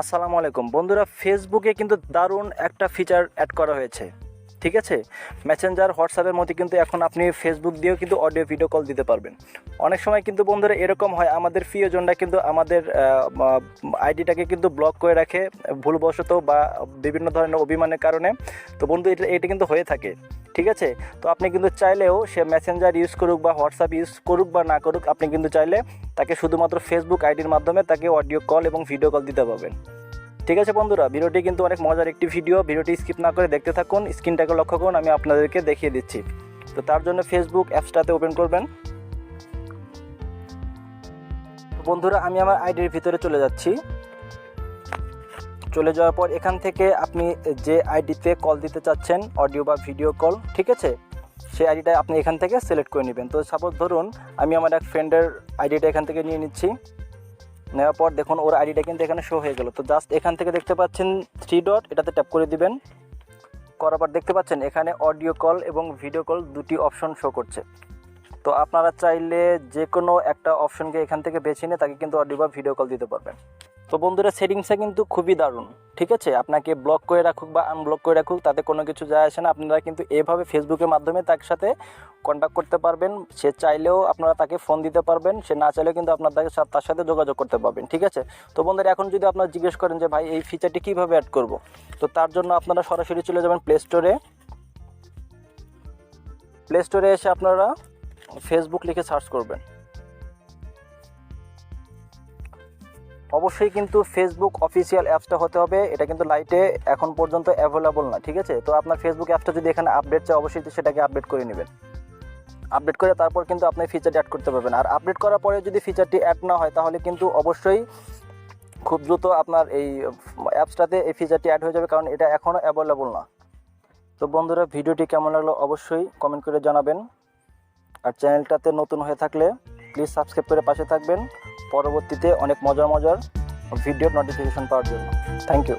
আসসালামু আলাইকুম বন্ধুরা, ফেসবুকে কিন্তু দারুণ একটা ফিচার অ্যাড করা হয়েছে। ঠিক আছে, মেসেঞ্জার হোয়াটসঅ্যাপের মধ্যে কিন্তু এখন আপনি ফেসবুক দিয়েও কিন্তু অডিও ভিডিও কল দিতে পারবেন। অনেক সময় কিন্তু বন্ধুরা এরকম হয়, আমাদের প্রিয়জনরা কিন্তু আমাদের আইডিটাকে কিন্তু ব্লক করে রাখে ভুলবশত বা বিভিন্ন ধরনের অভিমানের কারণে। তো বন্ধু এটা কিন্তু হয়ে থাকে। ঠিক আছে, তো আপনি কিন্তু চাইলেও সে মেসেঞ্জার ইউজ করুক বা হোয়াটসঅ্যাপ ইউজ করুক বা না করুক, আপনি কিন্তু চাইলে তাকে শুধুমাত্র ফেসবুক আইডির মাধ্যমে তাকে অডিও কল এবং ভিডিও কল দিতে পারবেন। ঠিক আছে বন্ধুরা, ভিডিওটি কিন্তু অনেক মজার একটি ভিডিওটি স্কিপ না করে দেখতে থাকুন, স্ক্রিনটাকে লক্ষ্য করুন, আমি আপনাদেরকে দেখিয়ে দিচ্ছি। তো তার জন্য ফেসবুক অ্যাপসটাতে ওপেন করবেন। বন্ধুরা, আমি আমার আইডির ভিতরে চলে যাচ্ছি। চলে যাওয়ার পর এখান থেকে আপনি যে আইডিতে কল দিতে চাচ্ছেন অডিও বা ভিডিও কল, ঠিক আছে, সেই আইডিটা আপনি এখান থেকে সিলেক্ট করে নেবেন। তো সাপোজ ধরুন আমি আমার এক ফ্রেন্ডের আইডিটা এখান থেকে নিয়ে নিচ্ছি। নেওয়ার পর দেখুন ওর আইডিটা কিন্তু এখানে শো হয়ে গেল। তো জাস্ট এখান থেকে দেখতে পাচ্ছেন 3 ডট, এটাতে ট্যাপ করে দিবেন। করার পর দেখতে পাচ্ছেন এখানে অডিও কল এবং ভিডিও কল দুটি অপশন শো করছে। তো আপনারা চাইলে যে কোনো একটা অপশনকে এখান থেকে বেছে নিয়ে তাকে কিন্তু অডিও বা ভিডিও কল দিতে পারবেন। তো বন্ধুরা, সেটিংসটা কিন্তু খুবই দারুণ। ঠিক আছে, আপনাকে ব্লক করে রাখুক বা আনব্লক করে রাখুক তাতে কোনো কিছু যায় আসে না। আপনারা কিন্তু এভাবে ফেসবুকের মাধ্যমে তার সাথে কন্ট্যাক্ট করতে পারবেন। সে চাইলেও আপনারা তাকে ফোন দিতে পারবেন, সে না চাইলেও কিন্তু আপনার তার সাথে যোগাযোগ করতে পারবেন। ঠিক আছে, তো বন্ধুরা, এখন যদি আপনারা জিজ্ঞেস করেন যে ভাই এই ফিচারটি কীভাবে অ্যাড করব, তো তার জন্য আপনারা সরাসরি চলে যাবেন প্লে স্টোরে এসে আপনারা ফেসবুক লিখে সার্চ করবেন। অবশ্যই কিন্তু ফেসবুক অফিসিয়াল অ্যাপসটা হতে হবে, এটা কিন্তু লাইটে এখন পর্যন্ত অ্যাভেলেবল না। ঠিক আছে, তো আপনার ফেসবুক অ্যাপসটা যদি এখানে আপডেট চায় অবশ্যই সেটাকে আপডেট করে নেবেন। আপডেট করে তারপর কিন্তু আপনি ফিচারটি অ্যাড করতে পারবেন। আর আপডেট করার পরে যদি ফিচারটি অ্যাড না হয় তাহলে কিন্তু অবশ্যই খুব দ্রুত আপনার এই অ্যাপসটাতে এই ফিচারটি অ্যাড হয়ে যাবে, কারণ এটা এখনও অ্যাভেলেবল না। তো বন্ধুরা, ভিডিওটি কেমন লাগলো অবশ্যই কমেন্ট করে জানাবেন। আর চ্যানেলটাতে নতুন হয়ে থাকলে প্লিজ সাবস্ক্রাইব করে পাশে থাকবেন পরবর্তীতে অনেক মজার ভিডিওর নোটিফিকেশন পাওয়ার জন্য। Thank you.